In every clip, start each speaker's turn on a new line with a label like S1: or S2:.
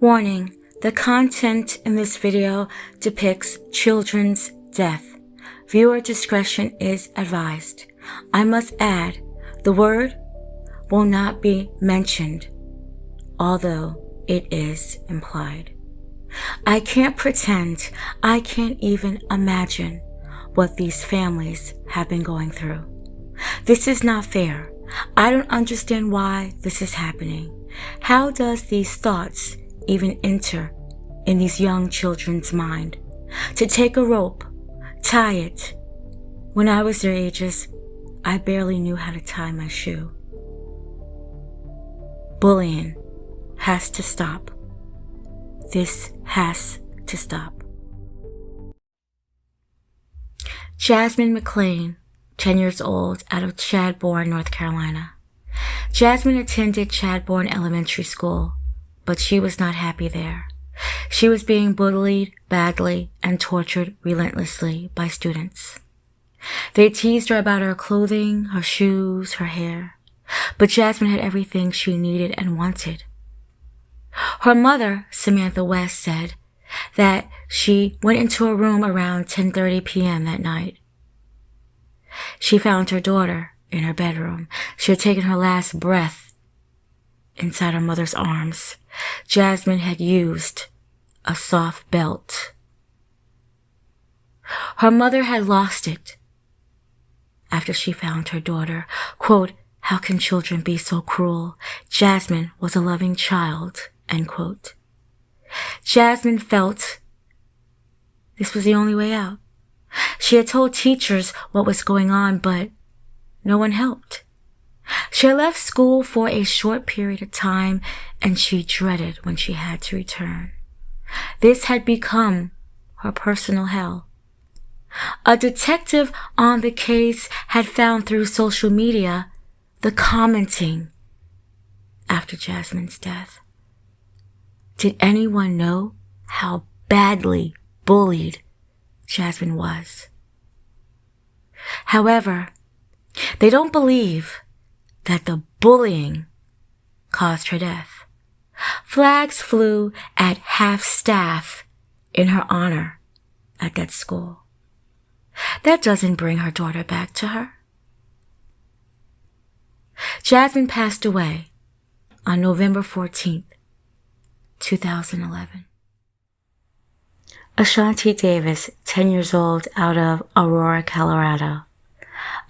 S1: Warning, the content in this video depicts children's death. Viewer discretion is advised. I must add, the word will not be mentioned, although it is implied. I can't pretend, I can't even imagine what these families have been going through. This is not fair. I don't understand why this is happening. How does these thoughts even enter in these young children's mind? To take a rope, tie it. When I was their ages, I barely knew how to tie my shoe. Bullying has to stop. This has to stop. Jasmine McLean, 10 years old, out of Chadbourne, North Carolina. Jasmine attended Chadbourne Elementary School, but she was not happy there. She was being bullied badly and tortured relentlessly by students. They teased her about her clothing, her shoes, her hair, but Jasmine had everything she needed and wanted. Her mother, Samantha West, said that she went into her room around 10:30 p.m. that night. She found her daughter in her bedroom. She had taken her last breath inside her mother's arms. Jasmine had used a soft belt. Her mother had lost it after she found her daughter. Quote, "How can children be so cruel? Jasmine was a loving child," end quote. Jasmine felt this was the only way out. She had told teachers what was going on, but no one helped. She had left school for a short period of time, and she dreaded when she had to return. This had become her personal hell. A detective on the case had found through social media the commenting after Jasmine's death. Did anyone know how badly bullied Jasmine was? However, they don't believe that the bullying caused her death. Flags flew at half-staff in her honor at that school. That doesn't bring her daughter back to her. Jasmine passed away on November 14th, 2011. Ashanti Davis, 10 years old, out of Aurora, Colorado.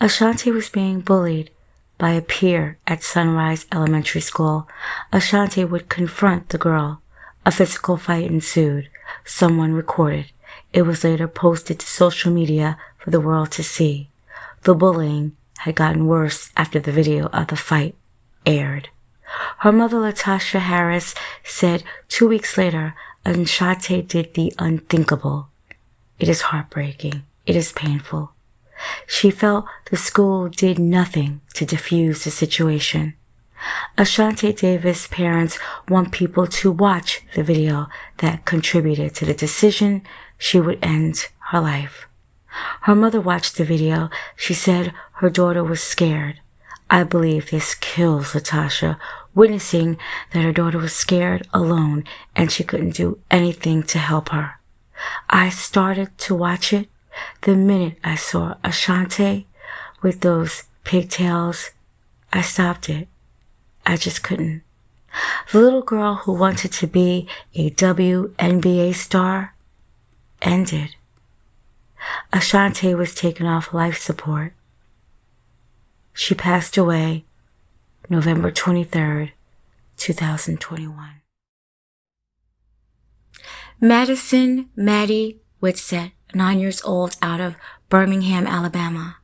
S1: Ashanti was being bullied by a peer at Sunrise Elementary School. Ashanti would confront the girl. A physical fight ensued. Someone recorded. It was later posted to social media for the world to see. The bullying had gotten worse after the video of the fight aired. Her mother, Latasha Harris, said 2 weeks later, Ashanti did the unthinkable. It is heartbreaking. It is painful. She felt the school did nothing to defuse the situation. Ashanti Davis' parents want people to watch the video that contributed to the decision she would end her life. Her mother watched the video. She said her daughter was scared. I believe this kills Latasha, witnessing that her daughter was scared alone and she couldn't do anything to help her. I started to watch it. The minute I saw Ashanti with those pigtails, I stopped it. I just couldn't. The little girl who wanted to be a WNBA star ended. Ashanti was taken off life support. She passed away November 23rd, 2021. Madison Whitsett, 9 years old, out of Birmingham, Alabama.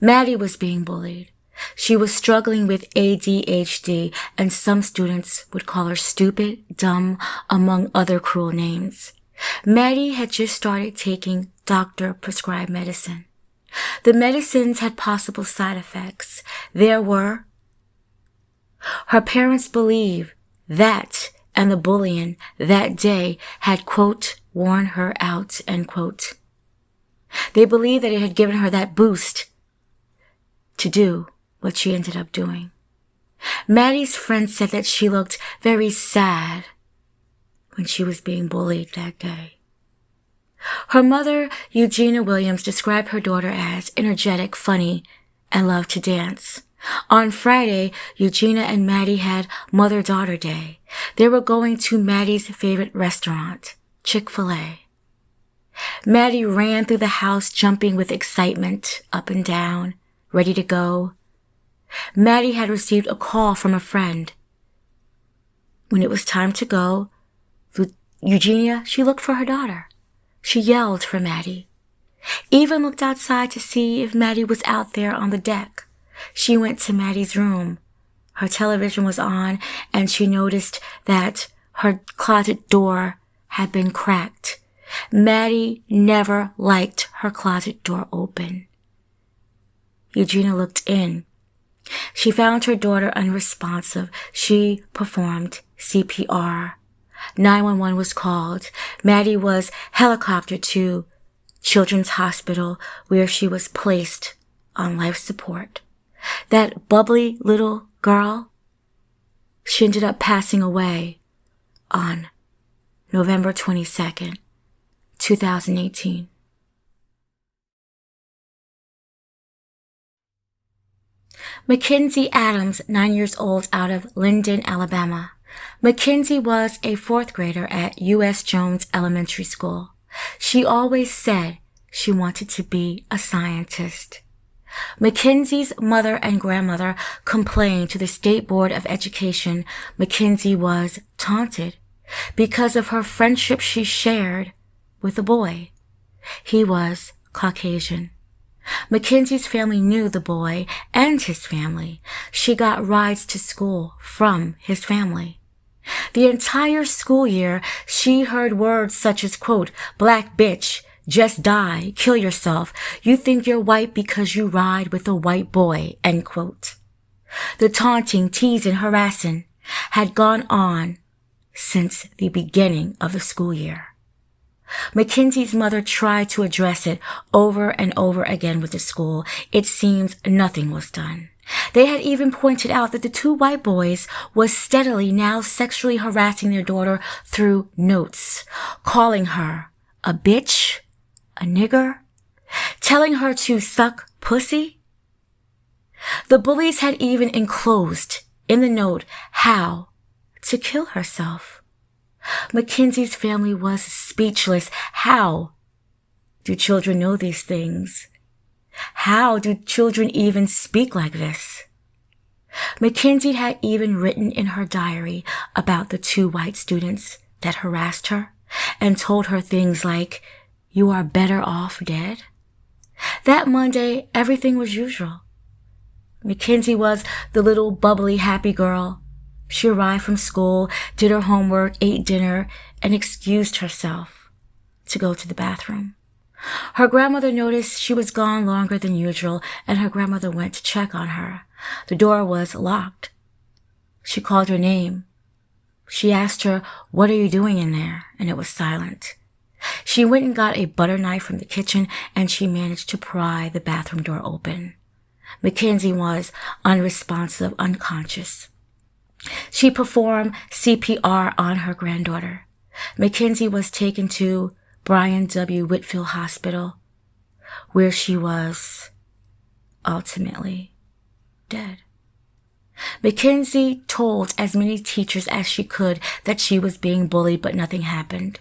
S1: Maddie was being bullied. She was struggling with ADHD, and some students would call her stupid, dumb, among other cruel names. Maddie had just started taking doctor-prescribed medicine. The medicines had possible side effects. There were. Her parents believe that and the bullying that day had, quote, worn her out, end quote. They believe that it had given her that boost to do what she ended up doing. Maddie's friend said that she looked very sad when she was being bullied that day. Her mother, Eugenia Williams, described her daughter as energetic, funny, and loved to dance. On Friday, Eugenia and Maddie had Mother-Daughter Day. They were going to Maddie's favorite restaurant, Chick-fil-A. Maddie ran through the house, jumping with excitement, up and down, ready to go. Maddie had received a call from a friend. When it was time to go, Eugenia, she looked for her daughter. She yelled for Maddie. Even looked outside to see if Maddie was out there on the deck. She went to Maddie's room. Her television was on, and she noticed that her closet door had been cracked. Maddie never liked her closet door open. Eugenia looked in. She found her daughter unresponsive. She performed CPR. 911 was called. Maddie was helicoptered to Children's Hospital, where she was placed on life support. That bubbly little girl, she ended up passing away on November 22nd, 2018. McKenzie Adams, 9 years old, out of Linden, Alabama. McKenzie was a fourth grader at U.S. Jones Elementary School. She always said she wanted to be a scientist. McKenzie's mother and grandmother complained to the State Board of Education McKenzie was taunted because of her friendship she shared with a boy. He was Caucasian. McKenzie's family knew the boy and his family. She got rides to school from his family. The entire school year, she heard words such as, quote, "black bitch, just die, kill yourself. You think you're white because you ride with a white boy," end quote. The taunting, teasing, harassing had gone on since the beginning of the school year. McKenzie's mother tried to address it over and over again with the school. It seems nothing was done. They had even pointed out that the two white boys was steadily now sexually harassing their daughter through notes, calling her a bitch, a nigger, telling her to suck pussy. The bullies had even enclosed in the note how to kill herself. McKenzie's family was speechless. How do children know these things? How do children even speak like this? McKenzie had even written in her diary about the two white students that harassed her and told her things like, "You are better off dead." That Monday, everything was usual. McKenzie was the little bubbly, happy girl. She arrived from school, did her homework, ate dinner, and excused herself to go to the bathroom. Her grandmother noticed she was gone longer than usual, and her grandmother went to check on her. The door was locked. She called her name. She asked her, "What are you doing in there?" And it was silent. She went and got a butter knife from the kitchen, and she managed to pry the bathroom door open. McKenzie was unresponsive, unconscious. She performed CPR on her granddaughter. McKenzie was taken to Brian W. Whitfield Hospital, where she was ultimately dead. McKenzie told as many teachers as she could that she was being bullied, but nothing happened.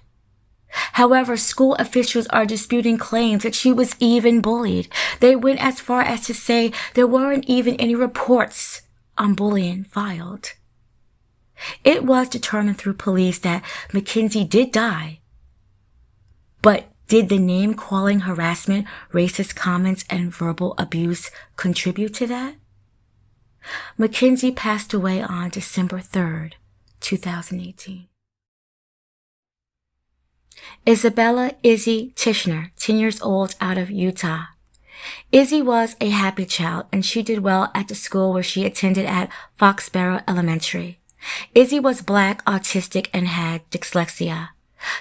S1: However, school officials are disputing claims that she was even bullied. They went as far as to say there weren't even any reports on bullying filed. It was determined through police that McKenzie did die. But did the name-calling, harassment, racist comments, and verbal abuse contribute to that? McKenzie passed away on December 3rd, 2018. Isabella Izzie Tishner, 10 years old, out of Utah. Izzie was a happy child, and she did well at the school where she attended at Foxborough Elementary. Izzie was Black, autistic, and had dyslexia.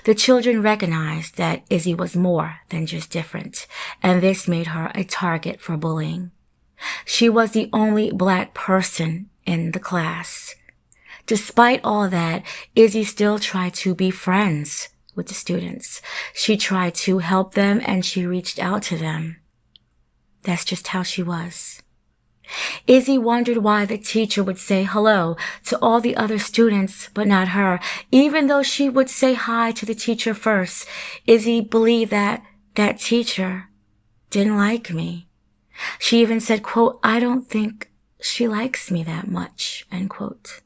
S1: The children recognized that Izzie was more than just different, and this made her a target for bullying. She was the only Black person in the class. Despite all that, Izzie still tried to be friends with the students. She tried to help them and she reached out to them. That's just how she was. Izzie wondered why the teacher would say hello to all the other students, but not her. Even though she would say hi to the teacher first, Izzie believed that that teacher didn't like me. She even said, quote, "I don't think she likes me that much," end quote.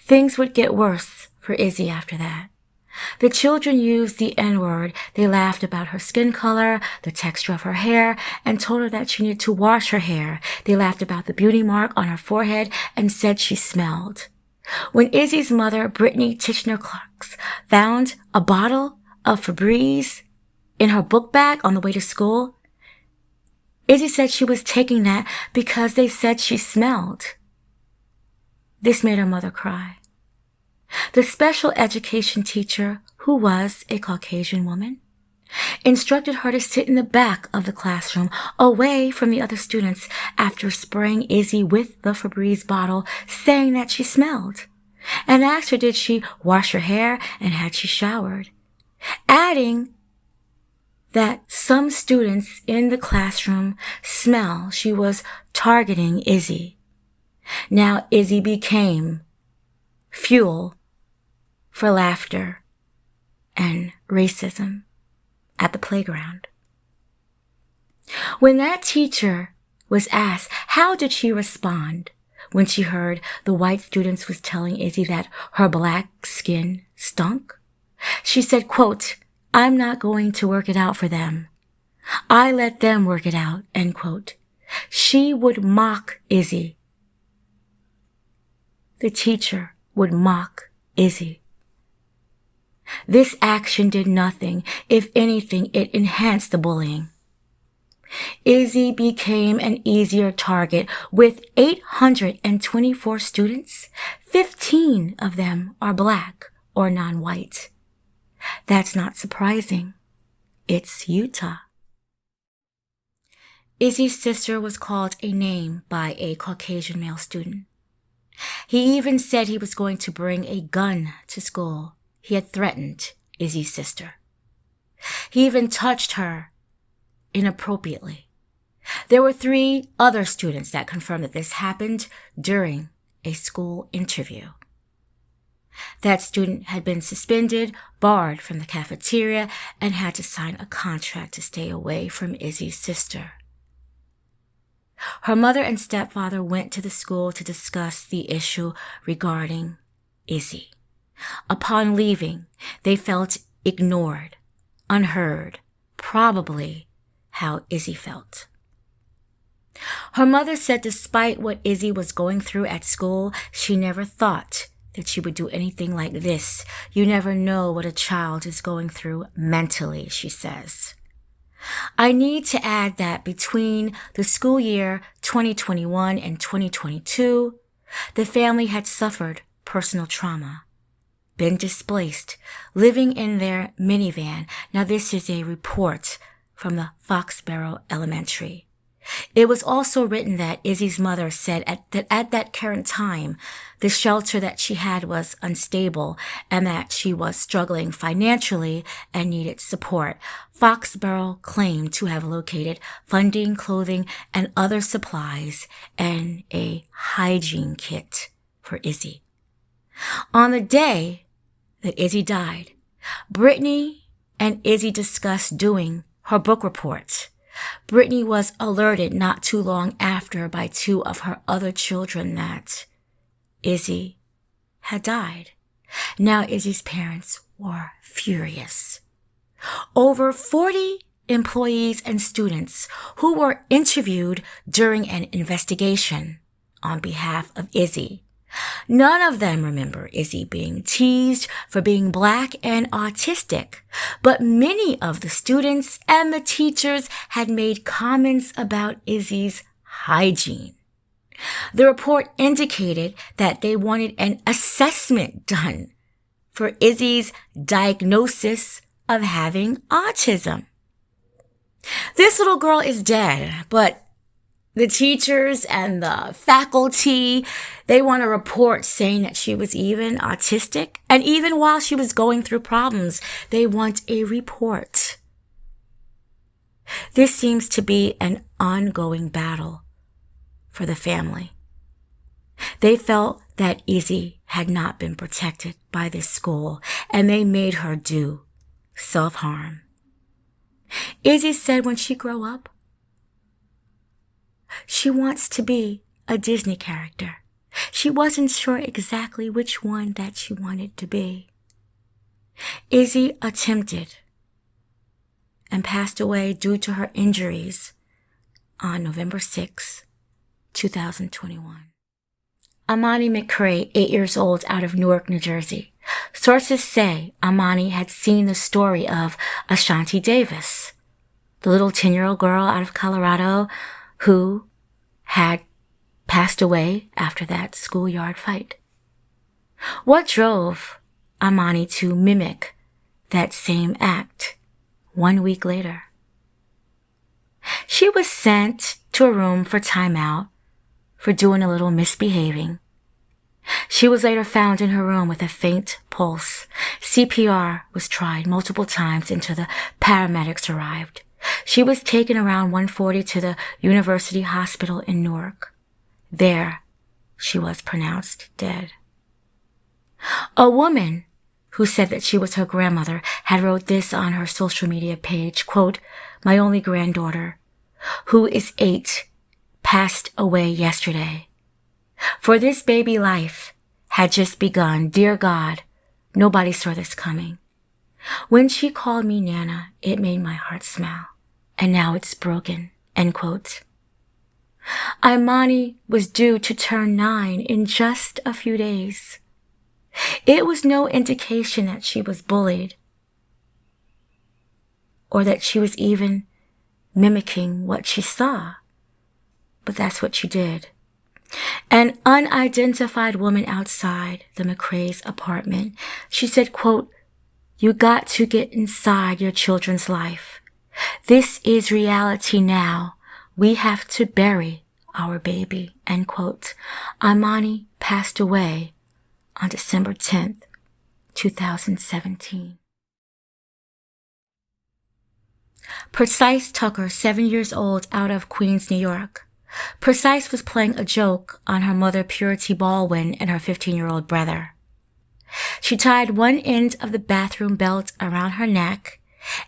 S1: Things would get worse for Izzie after that. The children used the N-word. They laughed about her skin color, the texture of her hair, and told her that she needed to wash her hair. They laughed about the beauty mark on her forehead and said she smelled. When Izzie's mother, Brittany Tishner Clarks, found a bottle of Febreze in her book bag on the way to school, Izzie said she was taking that because they said she smelled. This made her mother cry. The special education teacher, who was a Caucasian woman, instructed her to sit in the back of the classroom away from the other students after spraying Izzie with the Febreze bottle, saying that she smelled, and asked her did she wash her hair and had she showered, adding that some students in the classroom smell. She was targeting Izzie. Now Izzie became fuel for laughter and racism at the playground. When that teacher was asked how did she respond when she heard the white students was telling Izzie that her black skin stunk, she said, quote, "I'm not going to work it out for them. I let them work it out," end quote. She would mock Izzie. The teacher would mock Izzie. This action did nothing. If anything, it enhanced the bullying. Izzie became an easier target. With 824 students, 15 of them are black or non-white. That's not surprising. It's Utah. Izzie's sister was called a name by a Caucasian male student. He even said he was going to bring a gun to school. He had threatened Izzie's sister. He even touched her inappropriately. There were 3 other students that confirmed that this happened during a school interview. That student had been suspended, barred from the cafeteria, and had to sign a contract to stay away from Izzie's sister. Her mother and stepfather went to the school to discuss the issue regarding Izzie. Upon leaving, they felt ignored, unheard, probably how Izzie felt. Her mother said despite what Izzie was going through at school, she never thought that she would do anything like this. You never know what a child is going through mentally, she says. I need to add that between the school year 2021 and 2022, the family had suffered personal trauma, been displaced, living in their minivan. Now this is a report from the Foxborough Elementary. It was also written that Izzie's mother said that at that current time, the shelter that she had was unstable and that she was struggling financially and needed support. Foxborough claimed to have located funding, clothing, and other supplies and a hygiene kit for Izzie. On the day that Izzie died, Brittany and Izzie discussed doing her book report. Brittany was alerted not too long after by 2 of her other children that Izzie had died. Now Izzie's parents were furious. Over 40 employees and students who were interviewed during an investigation on behalf of Izzie. None of them remember Izzie being teased for being black and autistic, but many of the students and the teachers had made comments about Izzie's hygiene. The report indicated that they wanted an assessment done for Izzie's diagnosis of having autism. This little girl is dead, but The teachers and the faculty, they want a report saying that she was even autistic. And even while she was going through problems, they want a report. This seems to be an ongoing battle for the family. They felt that Izzie had not been protected by this school, and they made her do self-harm. Izzie said when she grow up, she wants to be a Disney character. She wasn't sure exactly which one that she wanted to be. Izzie attempted and passed away due to her injuries on November 6, 2021. Amani McCray, 8 years old, out of Newark, New Jersey. Sources say Imani had seen the story of Ashanti Davis, the little 10-year-old girl out of Colorado who had passed away after that schoolyard fight. What drove Imani to mimic that same act 1 week later? She was sent to a room for timeout for doing a little misbehaving. She was later found in her room with a faint pulse. CPR was tried multiple times until the paramedics arrived. She was taken around 1:40 to the University Hospital in Newark. There, she was pronounced dead. A woman who said that she was her grandmother had wrote this on her social media page, quote, "My only granddaughter, who is 8, passed away yesterday. For this baby life had just begun. Dear God, nobody saw this coming. When she called me Nana, it made my heart smile. And now it's broken," end quote. Imani was due to turn 9 in just a few days. It was no indication that she was bullied or that she was even mimicking what she saw. But that's what she did. An unidentified woman outside the McCray's apartment, she said, quote, "You got to get inside your children's life. This is reality now. We have to bury our baby," end quote. Imani passed away on December 10th, 2017. Precise Tucker, 7 years old, out of Queens, New York. Precise was playing a joke on her mother, Purity Baldwin, and her 15-year-old brother. She tied one end of the bathroom belt around her neck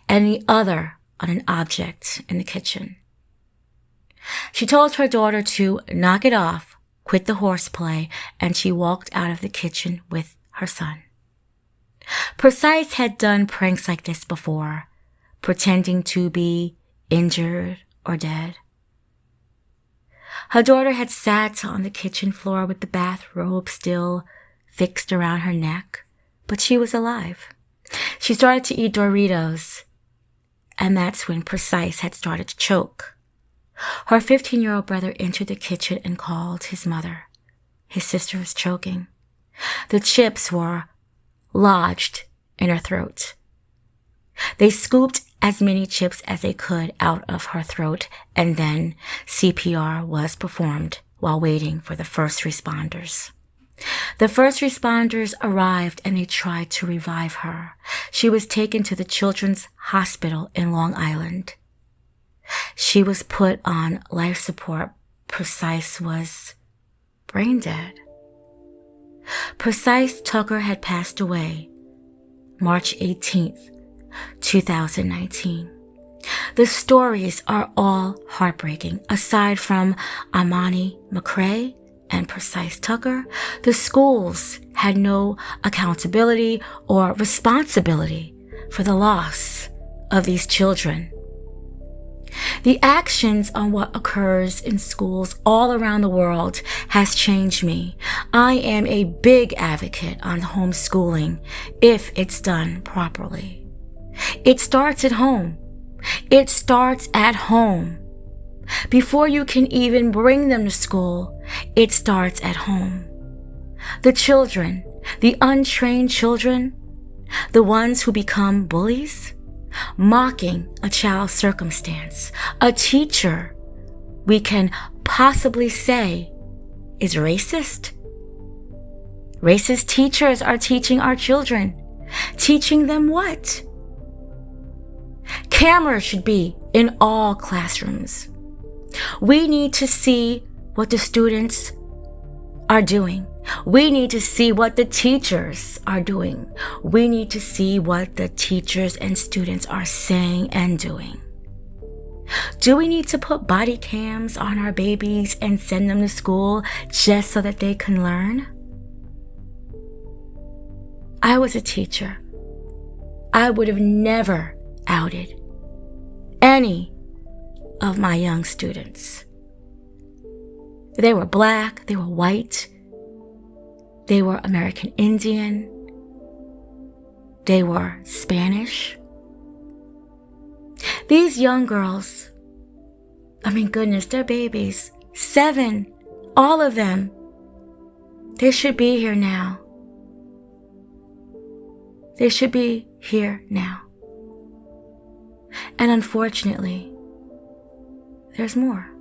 S1: and the other on an object in the kitchen. She told her daughter to knock it off, quit the horseplay, and she walked out of the kitchen with her son. Precise had done pranks like this before, pretending to be injured or dead. Her daughter had sat on the kitchen floor with the bathrobe still fixed around her neck, but she was alive. She started to eat Doritos, and that's when Precise had started to choke. Her 15-year-old brother entered the kitchen and called his mother. His sister was choking. The chips were lodged in her throat. They scooped as many chips as they could out of her throat, and then CPR was performed while waiting for the first responders. The first responders arrived and they tried to revive her. She was taken to the Children's Hospital in Long Island. She was put on life support. Precise was brain dead. Precise Tucker had passed away March 18th, 2019. The stories are all heartbreaking. Aside from Amani McCray and Precise Tucker, the schools had no accountability or responsibility for the loss of these children. The actions on what occurs in schools all around the world has changed me. I am a big advocate on homeschooling if it's done properly. It starts at home. It starts at home. Before you can even bring them to school, it starts at home. The children, the untrained children, the ones who become bullies, mocking a child's circumstance, a teacher we can possibly say is racist? Racist teachers are teaching our children. Teaching them what? Cameras should be in all classrooms. We need to see what the students are doing. We need to see what the teachers are doing. We need to see what the teachers and students are saying and doing. Do we need to put body cams on our babies and send them to school just so that they can learn? I was a teacher. I would have never outed any of my young students. They were black, they were white, they were American Indian, they were Spanish. These young girls, goodness, they're babies. 7, all of them. They should be here now. They should be here now. And unfortunately, there's more.